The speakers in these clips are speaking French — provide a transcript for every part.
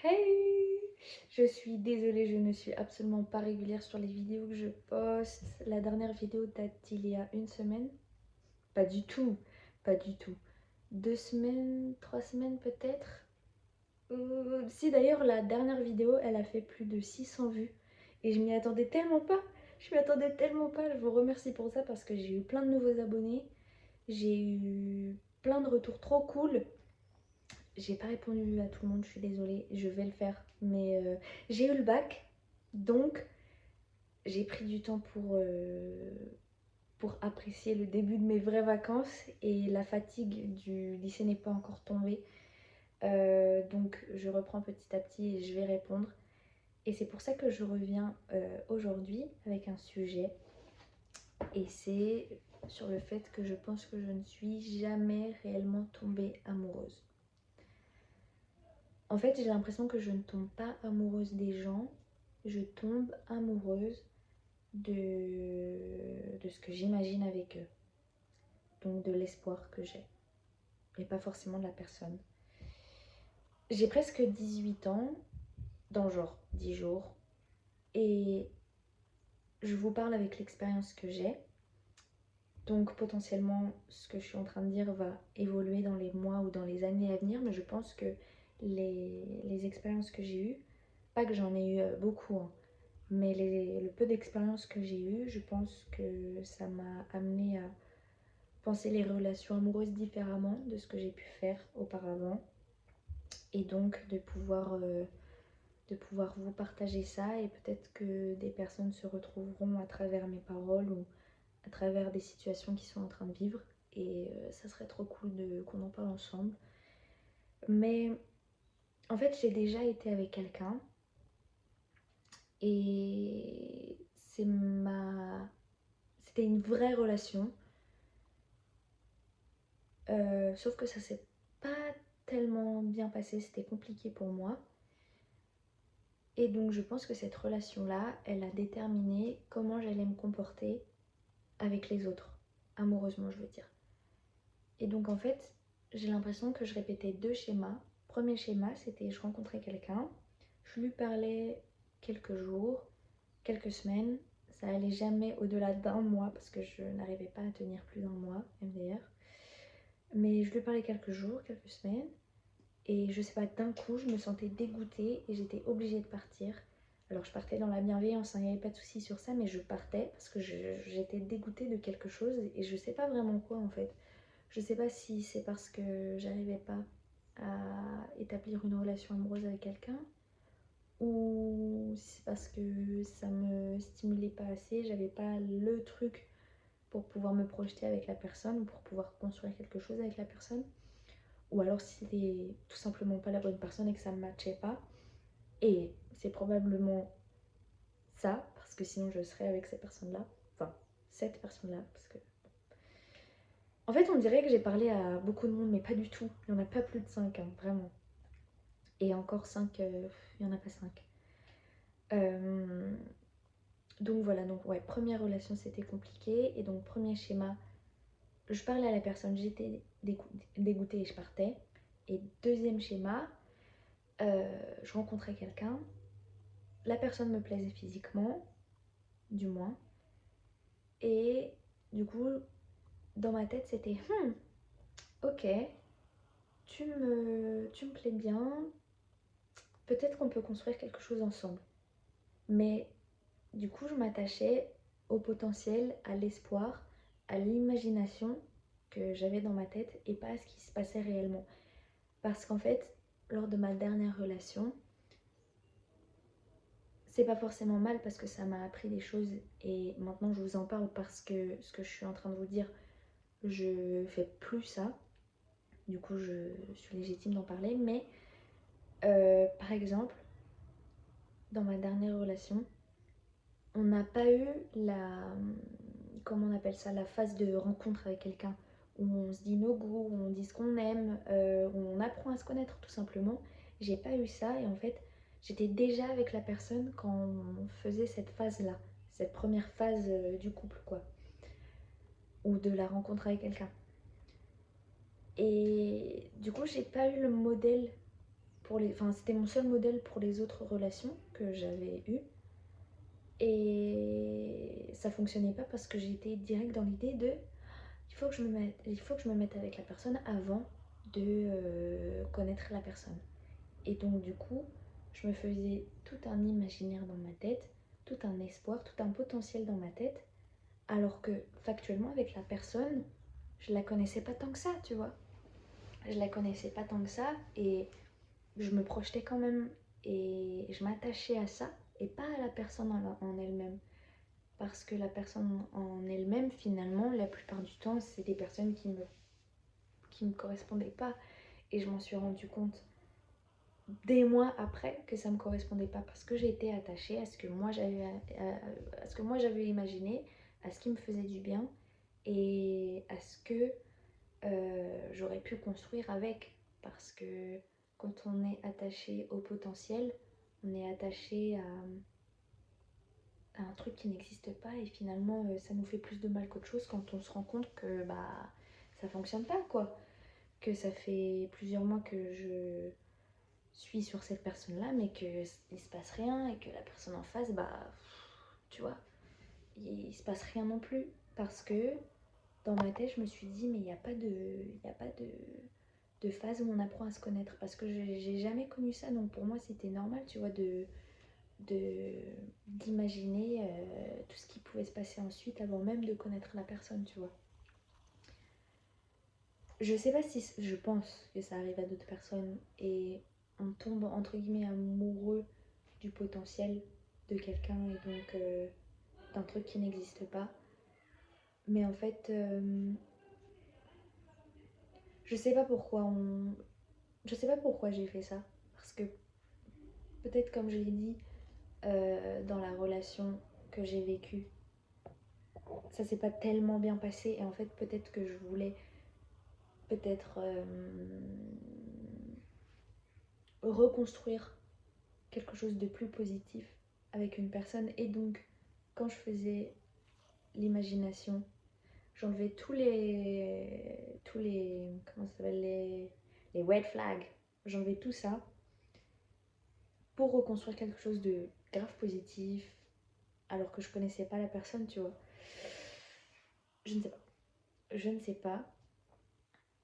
Hey! Je suis désolée, je ne suis absolument pas régulière sur les vidéos que je poste. La dernière vidéo date d'il y a une semaine. Pas du tout, pas du tout. 2 semaines, 3 semaines peut-être. Si d'ailleurs la dernière vidéo, elle a fait plus de 600 vues. Et je m'y attendais tellement pas. Je m'y attendais tellement pas. Je vous remercie pour ça parce que j'ai eu plein de nouveaux abonnés. J'ai eu plein de retours trop cool. J'ai pas répondu à tout le monde, je suis désolée, je vais le faire. Mais j'ai eu le bac, donc j'ai pris du temps pour apprécier le début de mes vraies vacances et la fatigue du lycée n'est pas encore tombée. Donc je reprends petit à petit et je vais répondre. Et c'est pour ça que je reviens aujourd'hui avec un sujet. Et c'est sur le fait que je pense que je ne suis jamais réellement tombée amoureuse. En fait, j'ai l'impression que je ne tombe pas amoureuse des gens, je tombe amoureuse de ce que j'imagine avec eux, donc de l'espoir que j'ai, et pas forcément de la personne. J'ai presque 18 ans, dans genre 10 jours, et je vous parle avec l'expérience que j'ai, donc potentiellement ce que je suis en train de dire va évoluer dans les mois ou dans les années à venir, mais je pense que les expériences que j'ai eues, pas que j'en ai eu beaucoup, hein, mais le peu d'expérience que j'ai eu, je pense que ça m'a amené à penser les relations amoureuses différemment de ce que j'ai pu faire auparavant. Et donc de pouvoir vous partager ça et peut-être que des personnes se retrouveront à travers mes paroles ou à travers des situations qu'ils sont en train de vivre. Et ça serait trop cool qu'on en parle ensemble. Mais en fait, j'ai déjà été avec quelqu'un et c'était une vraie relation. Sauf que ça s'est pas tellement bien passé, c'était compliqué pour moi. Et donc je pense que cette relation-là, elle a déterminé comment j'allais me comporter avec les autres, amoureusement je veux dire. Et donc en fait, j'ai l'impression que je répétais deux schémas. Premier schéma, c'était je rencontrais quelqu'un, je lui parlais quelques jours, quelques semaines, ça allait jamais au-delà d'un mois parce que je n'arrivais pas à tenir plus d'un mois, MDR. Mais je lui parlais quelques jours, quelques semaines. Et je sais pas, d'un coup, je me sentais dégoûtée et j'étais obligée de partir. Alors je partais dans la bienveillance, il n'y avait pas de souci sur ça, mais je partais parce que j'étais dégoûtée de quelque chose et je sais pas vraiment quoi en fait. Je sais pas si c'est parce que j'arrivais pas à établir une relation amoureuse avec quelqu'un ou si c'est parce que ça me stimulait pas assez, j'avais pas le truc pour pouvoir me projeter avec la personne ou pour pouvoir construire quelque chose avec la personne. Ou alors si c'était tout simplement pas la bonne personne et que ça ne matchait pas. Et c'est probablement ça, parce que sinon je serais avec cette personne-là. Enfin, cette personne-là, parce que... En fait, on dirait que j'ai parlé à beaucoup de monde, mais pas du tout. Il n'y en a pas plus de 5, hein, vraiment. Et encore 5, il n'y en a pas 5. Euh, donc voilà, donc ouais, première relation c'était compliqué. Et donc premier schéma, je parlais à la personne, j'étais dégoûtée et je partais. Et deuxième schéma, je rencontrais quelqu'un, la personne me plaisait physiquement, du moins. Et du coup, dans ma tête, c'était ok, tu me plais bien, peut-être qu'on peut construire quelque chose ensemble. Mais du coup, je m'attachais au potentiel, à l'espoir, à l'imagination que j'avais dans ma tête et pas à ce qui se passait réellement. Parce qu'en fait, lors de ma dernière relation, c'est pas forcément mal parce que ça m'a appris des choses et maintenant je vous en parle parce que ce que je suis en train de vous dire, je fais plus ça. Du coup, je suis légitime d'en parler. Mais par exemple, dans ma dernière relation, on n'a pas eu comment on appelle ça, la phase de rencontre avec quelqu'un où on se dit nos goûts, où on dit ce qu'on aime, où on apprend à se connaître tout simplement. J'ai pas eu ça et en fait, j'étais déjà avec la personne quand on faisait cette phase-là, cette première phase du couple, quoi, ou de la rencontre avec quelqu'un. Et du coup, j'ai pas eu le modèle Enfin, c'était mon seul modèle pour les autres relations que j'avais eues. Et ça fonctionnait pas parce que j'étais direct dans l'idée de il faut que je me mette avec la personne avant de connaître la personne. Et donc du coup, je me faisais tout un imaginaire dans ma tête, tout un espoir, tout un potentiel dans ma tête, alors que factuellement avec la personne, je la connaissais pas tant que ça, tu vois. Je la connaissais pas tant que ça et je me projetais quand même et je m'attachais à ça et pas à la personne en elle-même. Parce que la personne en elle-même, finalement, la plupart du temps, c'est des personnes qui me correspondaient pas. Et je m'en suis rendu compte des mois après que ça me correspondait pas parce que j'ai été attachée à ce que moi à ce que moi j'avais imaginé, à ce qui me faisait du bien et à ce que j'aurais pu construire avec. Parce que quand on est attaché au potentiel, on est attaché à un truc qui n'existe pas et finalement ça nous fait plus de mal qu'autre chose quand on se rend compte que bah ça fonctionne pas quoi. Que ça fait plusieurs mois que je suis sur cette personne là mais qu'il se passe rien et que la personne en face bah tu vois il se passe rien non plus parce que dans ma tête je me suis dit mais il y a pas de phase où on apprend à se connaître parce que j'ai jamais connu ça donc pour moi c'était normal tu vois d'imaginer tout ce qui pouvait se passer ensuite avant même de connaître la personne tu vois. Je sais pas si je pense que ça arrive à d'autres personnes et on tombe entre guillemets amoureux du potentiel de quelqu'un et donc d'un truc qui n'existe pas. Mais en fait, je sais pas pourquoi je sais pas pourquoi j'ai fait ça. Parce que peut-être comme je l'ai dit dans la relation que j'ai vécue, ça s'est pas tellement bien passé et en fait peut-être que je voulais peut-être reconstruire quelque chose de plus positif avec une personne et donc quand je faisais l'imagination j'enlevais tous les comment ça s'appelle les red flags, j'enlevais tout ça pour reconstruire quelque chose de grave positif alors que je connaissais pas la personne tu vois. Je ne sais pas, je ne sais pas.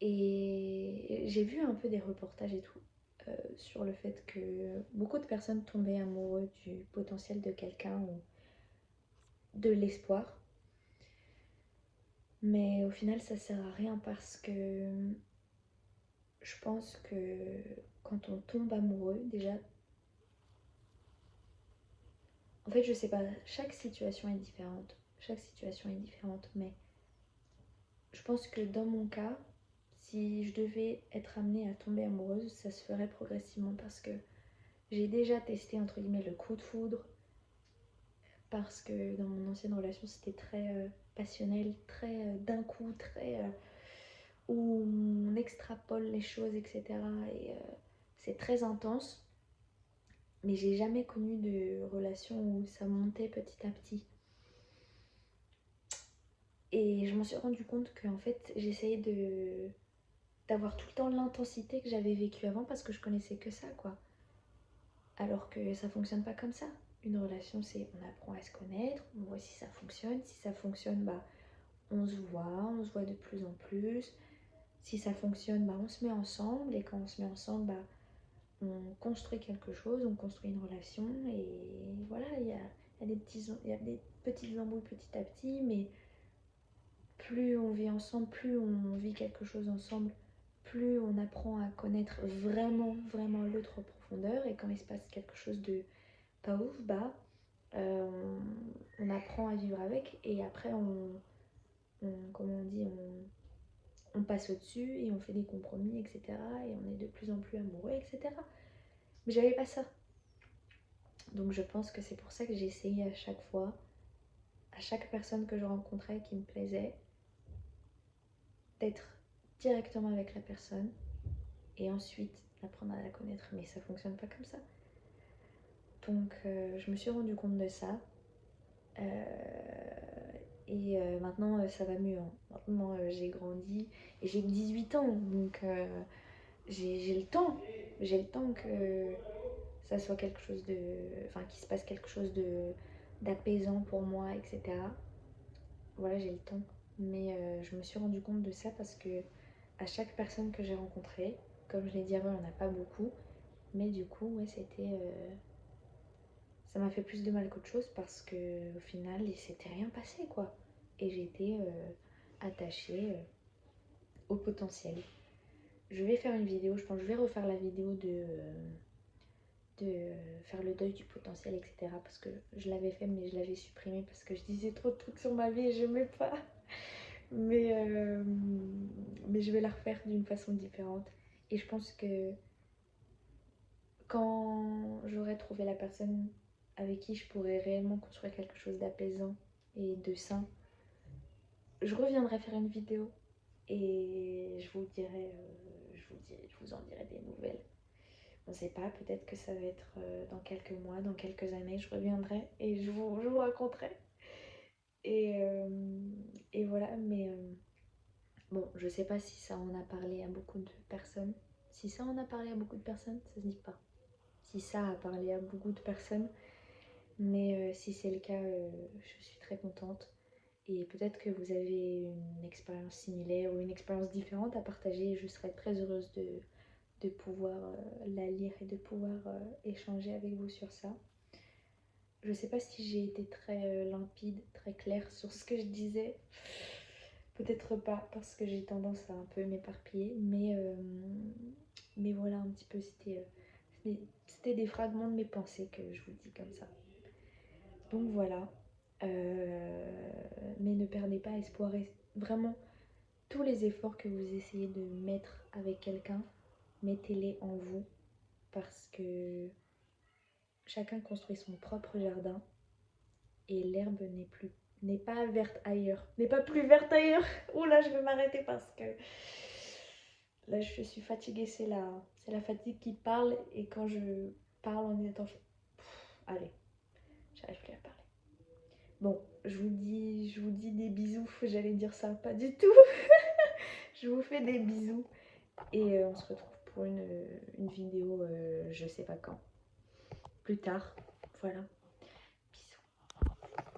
Et j'ai vu un peu des reportages et tout sur le fait que beaucoup de personnes tombaient amoureux du potentiel de quelqu'un ou de l'espoir. Mais au final, ça sert à rien parce que je pense que quand on tombe amoureux, déjà, en fait, je sais pas, chaque situation est différente. Chaque situation est différente, mais je pense que dans mon cas, si je devais être amenée à tomber amoureuse, ça se ferait progressivement parce que j'ai déjà testé entre guillemets le coup de foudre parce que dans mon ancienne relation c'était très passionnel, très d'un coup, très où on extrapole les choses, etc. Et c'est très intense, mais j'ai jamais connu de relation où ça montait petit à petit. Et je m'en suis rendu compte qu'en fait j'essayais d'avoir tout le temps l'intensité que j'avais vécue avant parce que je connaissais que ça quoi. Alors que ça fonctionne pas comme ça. Une relation, c'est on apprend à se connaître, on voit si ça fonctionne. Si ça fonctionne, bah on se voit de plus en plus. Si ça fonctionne, bah on se met ensemble. Et quand on se met ensemble, bah on construit quelque chose, on construit une relation. Et voilà, il y a des petites embrouilles petit à petit, mais plus on vit ensemble, plus on vit quelque chose ensemble, plus on apprend à connaître vraiment, vraiment l'autre en profondeur. Et quand il se passe quelque chose de pas ouf, bah euh, on apprend à vivre avec et après comment on dit, on passe au-dessus et on fait des compromis, etc. Et on est de plus en plus amoureux, etc. Mais j'avais pas ça. Donc je pense que c'est pour ça que j'ai essayé à chaque fois, à chaque personne que je rencontrais qui me plaisait, d'être directement avec la personne et ensuite d'apprendre à la connaître. Mais ça fonctionne pas comme ça. Donc je me suis rendu compte de ça. Et maintenant ça va mieux. Hein. Maintenant j'ai grandi et j'ai que 18 ans donc j'ai le temps. j'ai le temps que ça soit quelque chose de... Enfin, qu'il se passe quelque chose de d'apaisant pour moi, etc. Voilà, j'ai le temps. Mais je me suis rendu compte de ça parce que à chaque personne que j'ai rencontrée, comme je l'ai dit avant, il n'y en a pas beaucoup. Mais du coup, ouais, c'était... ça m'a fait plus de mal qu'autre chose parce que au final, il s'était rien passé, quoi. Et j'étais attachée au potentiel. Je vais faire une vidéo, je pense que je vais refaire la vidéo de faire le deuil du potentiel, etc. Parce que je l'avais fait, mais je l'avais supprimé parce que je disais trop de trucs sur ma vie et je n'aimais pas. Mais, euh, mais je vais la refaire d'une façon différente. Et je pense que quand j'aurai trouvé la personne avec qui je pourrais réellement construire quelque chose d'apaisant et de sain, je reviendrai faire une vidéo et je vous dirai, je vous en dirai des nouvelles. On ne sait pas, peut-être que ça va être dans quelques mois, dans quelques années, je reviendrai et je vous raconterai. Et, euh, et voilà, mais bon, je sais pas si ça en a parlé à beaucoup de personnes. Si ça en a parlé à beaucoup de personnes, ça se dit pas. Si ça a parlé à beaucoup de personnes, mais si c'est le cas, je suis très contente. Et peut-être que vous avez une expérience similaire ou une expérience différente à partager. Je serais très heureuse de pouvoir la lire et de pouvoir échanger avec vous sur ça. Je sais pas si j'ai été très limpide, très claire sur ce que je disais. Peut-être pas, parce que j'ai tendance à un peu m'éparpiller. Mais voilà, un petit peu, c'était des fragments de mes pensées que je vous dis comme ça. Donc voilà. Mais ne perdez pas espoir. Et vraiment, tous les efforts que vous essayez de mettre avec quelqu'un, mettez-les en vous. Parce que chacun construit son propre jardin et l'herbe n'est pas verte ailleurs. N'est pas plus verte ailleurs. Oh là, je vais m'arrêter parce que là, je suis fatiguée. C'est la fatigue qui parle. Et quand je parle en étant... allez, j'arrive plus à parler. Bon, je vous dis des bisous. J'allais dire ça, pas du tout. Je vous fais des bisous. Et on se retrouve pour une vidéo, je sais pas quand. Plus tard. Voilà.